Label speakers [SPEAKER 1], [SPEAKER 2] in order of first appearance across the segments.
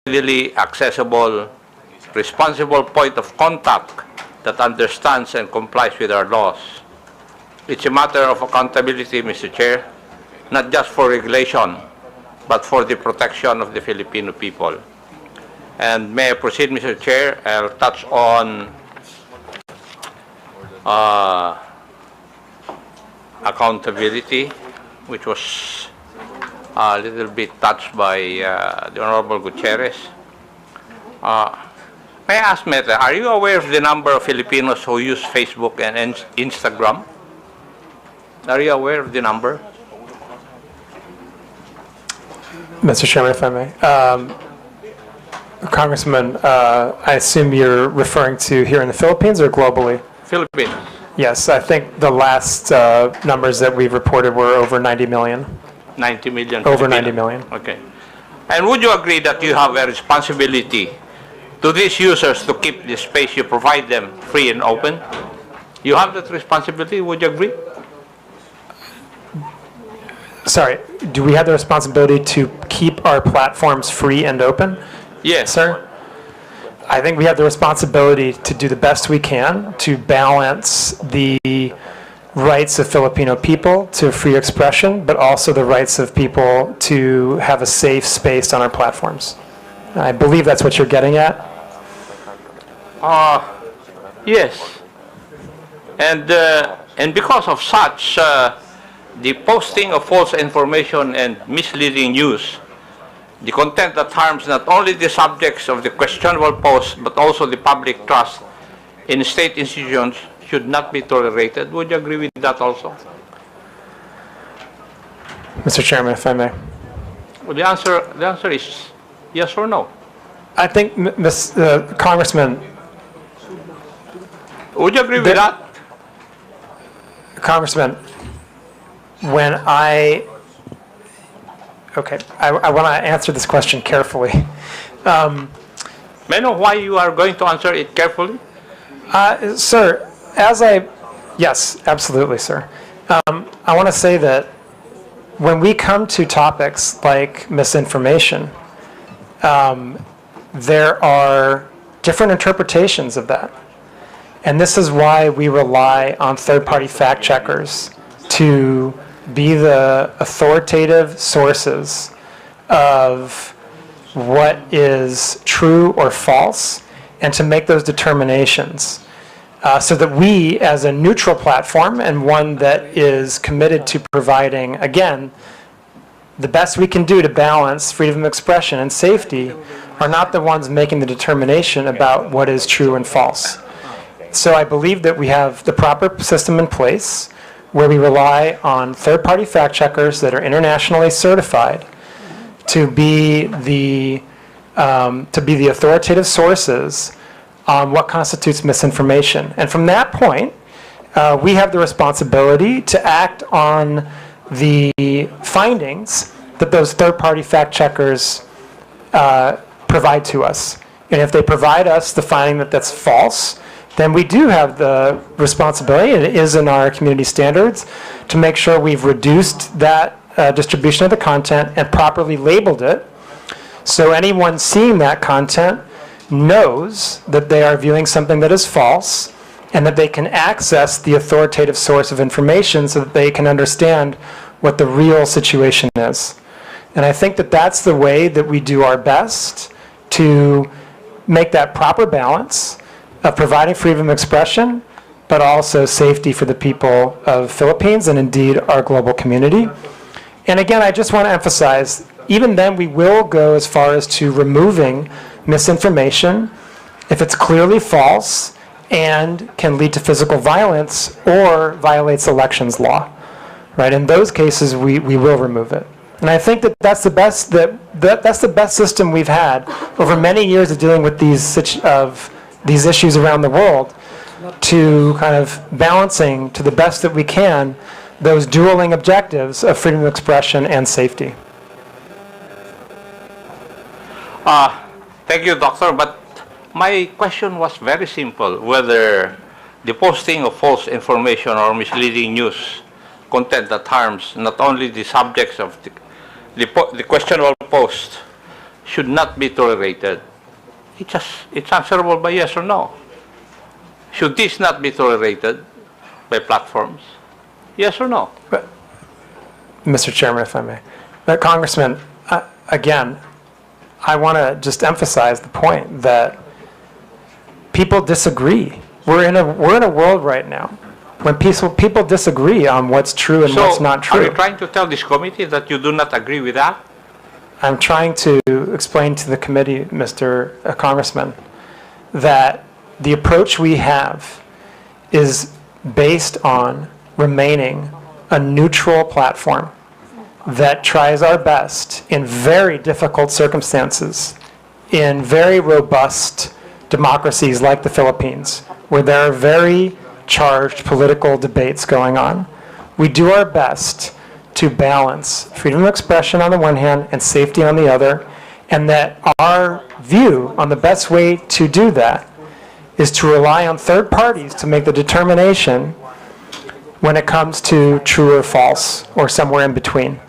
[SPEAKER 1] readily accessible, responsible point of contact that understands and complies with our laws. It's a matter of accountability, Mr. Chair, not just for regulation, but for the protection of the Filipino people. And may I proceed, Mr. Chair? I'll touch on accountability, which was a little bit touched by the Honorable Gutierrez. May I ask, Meta, are you aware of the number of Filipinos who use Facebook and Instagram? Are you aware of the number?
[SPEAKER 2] Mr. Chairman, if I may. Congressman, I assume you're referring to here in the Philippines or globally?
[SPEAKER 1] Philippines.
[SPEAKER 2] Yes, I think the last numbers that we've reported were over 90 million.
[SPEAKER 1] 90 million.
[SPEAKER 2] Over 90 million.
[SPEAKER 1] Okay. And would you agree that you have a responsibility to these users to keep the space you provide them free and open? You have that responsibility, would you agree?
[SPEAKER 2] Sorry, do we have the responsibility to keep our platforms free and open?
[SPEAKER 1] Yes.
[SPEAKER 2] Sir? I think we have the responsibility to do the best we can to balance the rights of Filipino people to free expression, but also the rights of people to have a safe space on our platforms. I believe that's what you're getting at.
[SPEAKER 1] Yes. And because of such, the posting of false information and misleading news, the content that harms not only the subjects of the questionable post, but also the public trust in state institutions should not be tolerated. Would you agree with that also?
[SPEAKER 2] Mr. Chairman, if I may.
[SPEAKER 1] Well, the answer is yes or no.
[SPEAKER 2] I think, Congressman.
[SPEAKER 1] Would you agree with that?
[SPEAKER 2] Congressman, when okay, I want to answer this question carefully.
[SPEAKER 1] May I know why you are going to answer it carefully?
[SPEAKER 2] Sir, yes, absolutely, sir. I want to say that when we come to topics like misinformation, there are different interpretations of that. And this is why we rely on third-party fact checkers to be the authoritative sources of what is true or false and to make those determinations so that we, as a neutral platform and one that is committed to providing, again, the best we can do to balance freedom of expression and safety, are not the ones making the determination about what is true and false. So I believe that we have the proper system in place where we rely on third-party fact checkers that are internationally certified to be the authoritative sources on what constitutes misinformation. And from that point, we have the responsibility to act on the findings that those third-party fact checkers provide to us. And if they provide us the finding that that's false, then we do have the responsibility, and it is in our community standards, to make sure we've reduced that distribution of the content and properly labeled it, so anyone seeing that content knows that they are viewing something that is false and that they can access the authoritative source of information so that they can understand what the real situation is. And I think that that's the way that we do our best to make that proper balance of providing freedom of expression, but also safety for the people of Philippines and indeed our global community. And again, I just want to emphasize, even then we will go as far as to removing misinformation if it's clearly false and can lead to physical violence or violates elections law. Right? In those cases, we will remove it. And I think that that's the best system we've had over many years of dealing with these issues around the world, to kind of balancing to the best that we can those dueling objectives of freedom of expression and safety.
[SPEAKER 1] Thank you, Doctor. But my question was very simple, whether the posting of false information or misleading news content that harms not only the subjects of the questionable post, should not be tolerated? It's answerable by yes or no. Should this not be tolerated by platforms? Yes or no?
[SPEAKER 2] Mr. Chairman, if I may. But Congressman, again, I want to just emphasize the point that people disagree. We're in a world right now when people disagree on what's true and what's not true.
[SPEAKER 1] Are you trying to tell this committee that you do not agree with that?
[SPEAKER 2] I'm trying to explain to the committee, Mr. Congressman, that the approach we have is based on remaining a neutral platform that tries our best in very difficult circumstances, in very robust democracies like the Philippines, where there are very charged political debates going on. We do our best to balance freedom of expression on the one hand and safety on the other, and that our view on the best way to do that is to rely on third parties to make the determination when it comes to true or false or somewhere in between.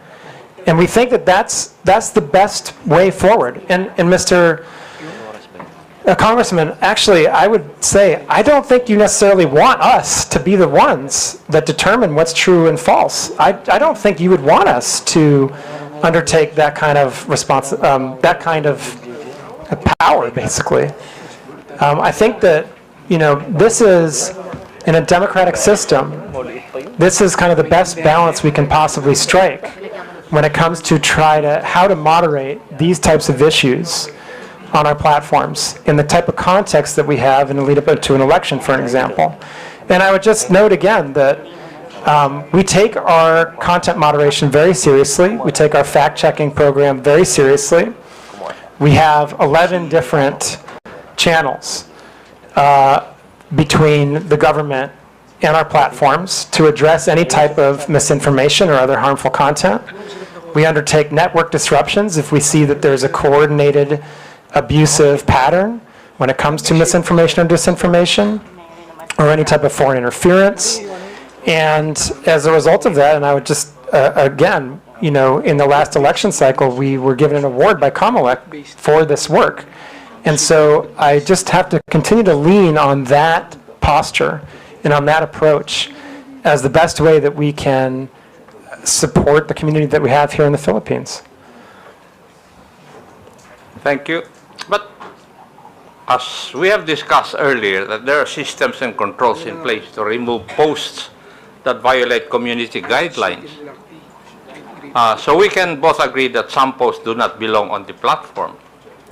[SPEAKER 2] And we think that that's the best way forward. And Mr. Congressman, actually, I would say, I don't think you necessarily want us to be the ones that determine what's true and false. I don't think you would want us to undertake that kind of that kind of power, basically. I think that, this is, in a democratic system, this is kind of the best balance we can possibly strike when it comes to how to moderate these types of issues on our platforms in the type of context that we have in the lead up to an election, for an example. And I would just note again that we take our content moderation very seriously. We take our fact-checking program very seriously. We have 11 different channels between the government and our platforms to address any type of misinformation or other harmful content. We undertake network disruptions if we see that there's a coordinated abusive pattern when it comes to misinformation or disinformation or any type of foreign interference. And as a result of that, and I would just, again, in the last election cycle, we were given an award by Comelec for this work. And so I just have to continue to lean on that posture and on that approach as the best way that we can support the community that we have here in the Philippines.
[SPEAKER 1] Thank you. But as we have discussed earlier, that there are systems and controls in place to remove posts that violate community guidelines. So we can both agree that some posts do not belong on the platform.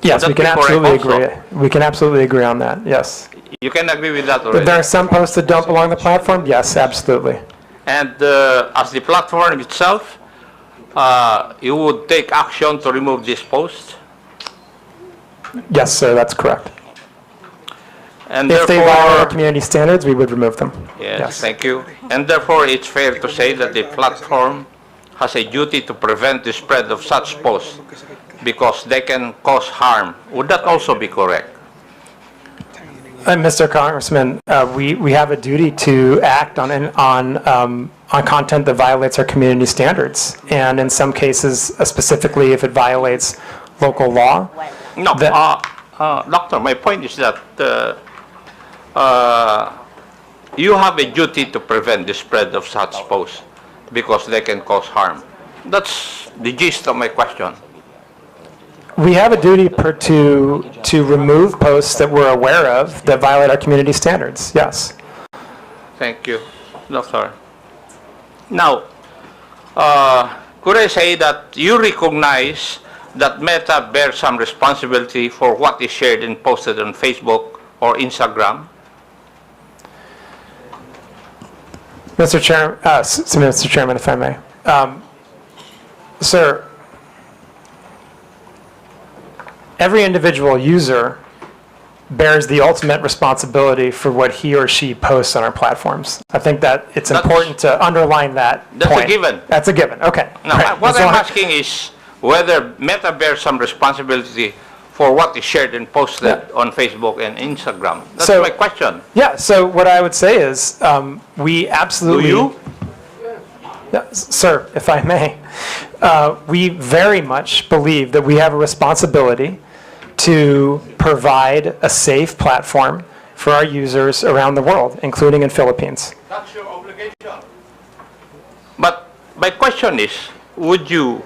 [SPEAKER 2] Yes, we can absolutely agree. We can absolutely agree on that, yes.
[SPEAKER 1] You can agree with that already?
[SPEAKER 2] But there are some posts that don't belong on the platform? Yes, absolutely.
[SPEAKER 1] And as the platform itself, you would take action to remove this post?
[SPEAKER 2] Yes, sir, that's correct.
[SPEAKER 1] And
[SPEAKER 2] if they violate our community standards, we would remove them.
[SPEAKER 1] Yes, thank you. And therefore, it's fair to say that the platform has a duty to prevent the spread of such posts because they can cause harm. Would that also be correct?
[SPEAKER 2] Mr. Congressman, we have a duty to act on content that violates our community standards, and in some cases, specifically if it violates local law.
[SPEAKER 1] No, Doctor, my point is that you have a duty to prevent the spread of such posts because they can cause harm. That's the gist of my question.
[SPEAKER 2] We have a duty to remove posts that we're aware of that violate our community standards, yes.
[SPEAKER 1] Thank you, Doctor. Now, could I say that you recognize that Meta bears some responsibility for what is shared and posted on Facebook or Instagram?
[SPEAKER 2] Mr. Chairman, if I may. Sir, every individual user bears the ultimate responsibility for what he or she posts on our platforms. I think that it's important to underline that point.
[SPEAKER 1] That's a given.
[SPEAKER 2] That's a given, okay.
[SPEAKER 1] Now, right. What I'm asking is whether Meta bears some responsibility for what is shared and posted on Facebook and Instagram. That's my question.
[SPEAKER 2] Yeah, so what I would say is we absolutely...
[SPEAKER 1] Do you?
[SPEAKER 2] Yeah, sir, if I may. we very much believe that we have a responsibility to provide a safe platform for our users around the world, including in Philippines.
[SPEAKER 1] That's your obligation. But my question is, would you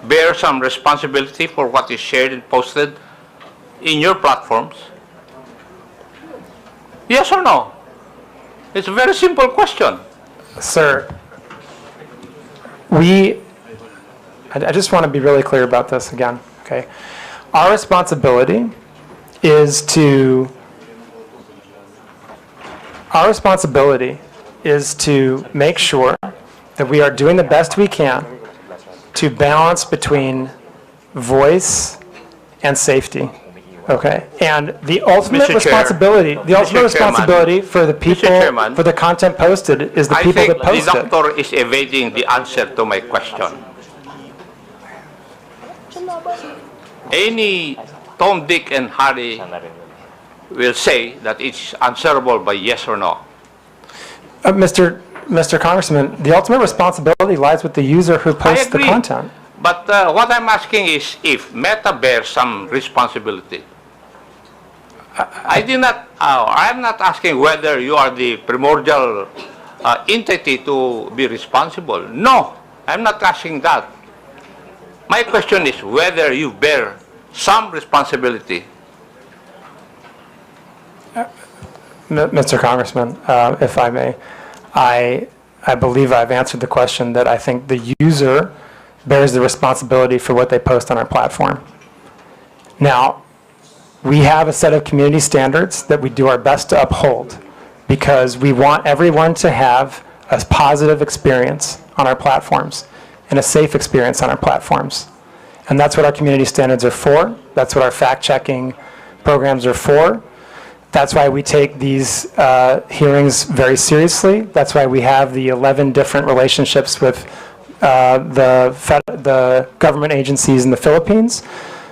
[SPEAKER 1] bear some responsibility for what is shared and posted in your platforms? Yes or no? It's a very simple question.
[SPEAKER 2] Sir, I just want to be really clear about this again, okay? Our responsibility is to make sure that we are doing the best we can to balance between voice and safety. Okay, and the ultimate
[SPEAKER 1] Mr. Chair,
[SPEAKER 2] responsibility for the people,
[SPEAKER 1] Chairman,
[SPEAKER 2] for the content posted is the people that post
[SPEAKER 1] I
[SPEAKER 2] it.
[SPEAKER 1] think the doctor is evading the answer to my question. Any Tom, Dick, and Harry will say that it's answerable by yes or no.
[SPEAKER 2] Mr. Congressman, the ultimate responsibility lies with the user who posts the content.
[SPEAKER 1] But what I'm asking is if Meta bears some responsibility. I'm not asking whether you are the primordial entity to be responsible. No, I'm not asking that. My question is whether you bear some responsibility.
[SPEAKER 2] Mr. Congressman, if I may, I believe I've answered the question that I think the user bears the responsibility for what they post on our platform. Now, we have a set of community standards that we do our best to uphold because we want everyone to have a positive experience on our platforms and a safe experience on our platforms. And that's what our community standards are for. That's what our fact-checking programs are for. That's why we take these hearings very seriously. That's why we have the 11 different relationships with the government agencies in the Philippines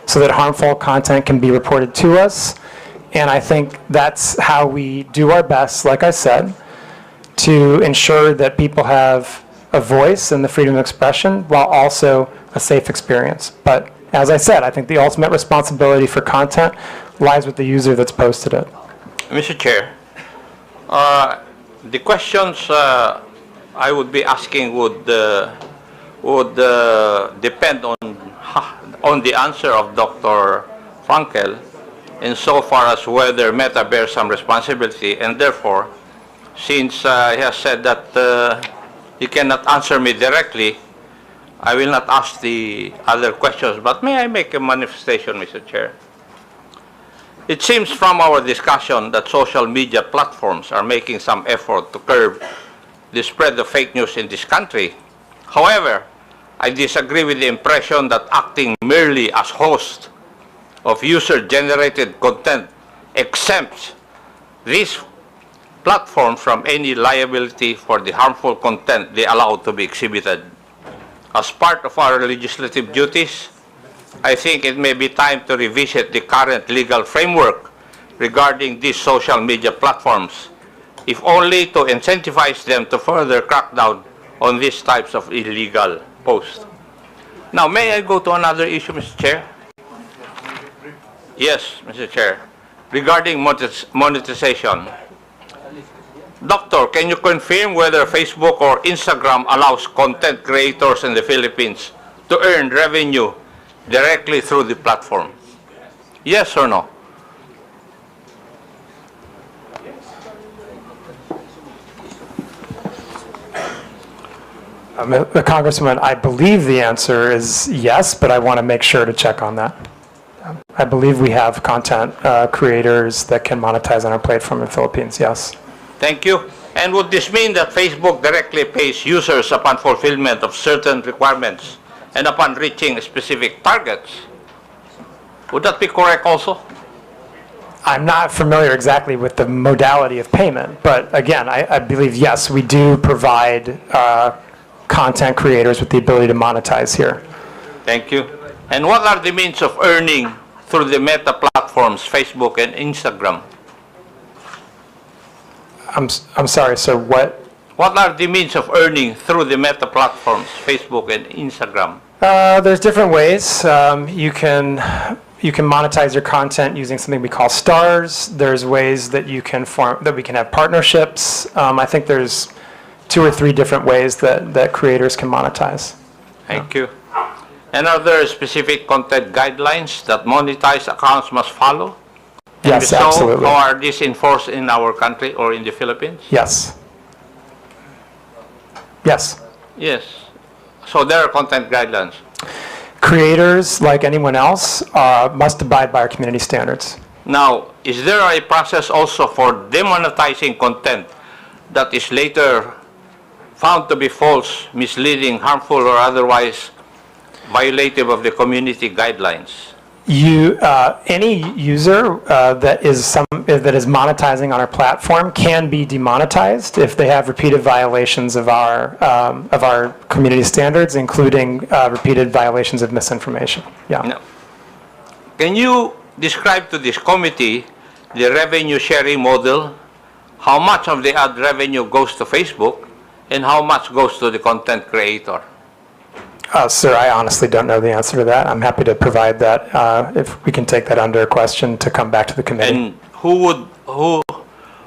[SPEAKER 2] so that harmful content can be reported to us. And I think that's how we do our best, like I said, to ensure that people have a voice and the freedom of expression while also a safe experience. But as I said, I think the ultimate responsibility for content lies with the user that's posted it.
[SPEAKER 1] Mr. Chair, the questions I would be asking would depend on the answer of Dr. Frankel insofar as whether Meta bears some responsibility, and therefore, since he has said that he cannot answer me directly, I will not ask the other questions. But may I make a manifestation, Mr. Chair? It seems from our discussion that social media platforms are making some effort to curb the spread of fake news in this country. However, I disagree with the impression that acting merely as host of user-generated content exempts these platforms from any liability for the harmful content they allow to be exhibited. As part of our legislative duties, I think it may be time to revisit the current legal framework regarding these social media platforms, if only to incentivize them to further crack down on these types of illegal posts. Now, may I go to another issue, Mr. Chair? Yes, Mr. Chair. Regarding monetization. Doctor, can you confirm whether Facebook or Instagram allows content creators in the Philippines to earn revenue directly through the platform? Yes or no?
[SPEAKER 2] Congressman, I believe the answer is yes, but I want to make sure to check on that. I believe we have content creators that can monetize on our platform in the Philippines, yes.
[SPEAKER 1] Thank you. And would this mean that Facebook directly pays users upon fulfillment of certain requirements and upon reaching specific targets? Would that be correct also?
[SPEAKER 2] I'm not familiar exactly with the modality of payment, but again, I believe, yes, we do provide content creators with the ability to monetize here.
[SPEAKER 1] Thank you. And what are the means of earning through the Meta platforms, Facebook and Instagram?
[SPEAKER 2] I'm sorry, sir, what?
[SPEAKER 1] What are the means of earning through the Meta platforms, Facebook and Instagram?
[SPEAKER 2] There's different ways. You can monetize your content using something we call stars. There's ways that we can have partnerships. I think there's 2 or 3 different ways that creators can monetize.
[SPEAKER 1] Thank you. And are there specific content guidelines that monetized accounts must follow? And
[SPEAKER 2] Yes,
[SPEAKER 1] if so,
[SPEAKER 2] absolutely.
[SPEAKER 1] how are these enforced in our country or in the Philippines?
[SPEAKER 2] Yes. Yes.
[SPEAKER 1] Yes. So there are content guidelines.
[SPEAKER 2] Creators, like anyone else, must abide by our community standards.
[SPEAKER 1] Now, is there a process also for demonetizing content that is later found to be false, misleading, harmful, or otherwise violative of the community guidelines?
[SPEAKER 2] Any user that is monetizing on our platform can be demonetized if they have repeated violations of our community standards, including repeated violations of misinformation. Yeah.
[SPEAKER 1] Now, can you describe to this committee the revenue sharing model? How much of the ad revenue goes to Facebook and how much goes to the content creator?
[SPEAKER 2] Sir, I honestly don't know the answer to that. I'm happy to provide that if we can take that under a question to come back to the committee.
[SPEAKER 1] And who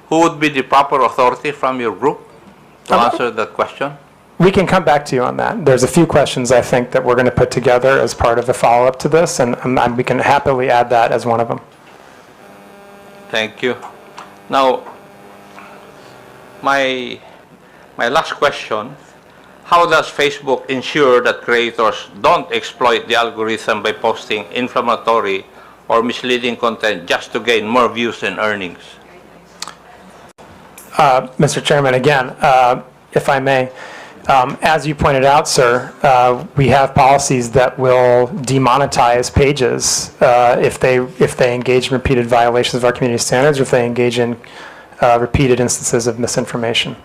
[SPEAKER 1] would be the proper authority from your group to answer that question?
[SPEAKER 2] We can come back to you on that. There's a few questions I think that we're going to put together as part of the follow-up to this, and we can happily add that as one of them.
[SPEAKER 1] Thank you. Now, my last question. How does Facebook ensure that creators don't exploit the algorithm by posting inflammatory or misleading content just to gain more views and earnings?
[SPEAKER 2] Mr. Chairman, again, if I may, as you pointed out, sir, we have policies that will demonetize pages if they engage in repeated violations of our community standards, or if they engage in repeated instances of misinformation.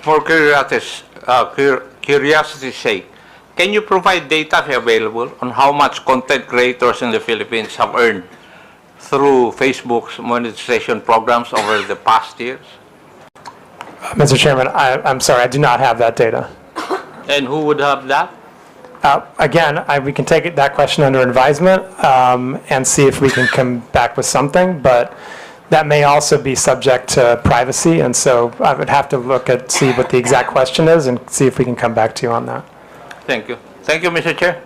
[SPEAKER 1] For curiosity's sake, can you provide data available on how much content creators in the Philippines have earned through Facebook's monetization programs over the past years?
[SPEAKER 2] Mr. Chairman, I'm sorry, I do not have that data.
[SPEAKER 1] And who would have that?
[SPEAKER 2] Again, we can take that question under advisement and see if we can come back with something, but that may also be subject to privacy, and so I would have to see what the exact question is and see if we can come back to you on that.
[SPEAKER 1] Thank you. Thank you, Mr. Chair.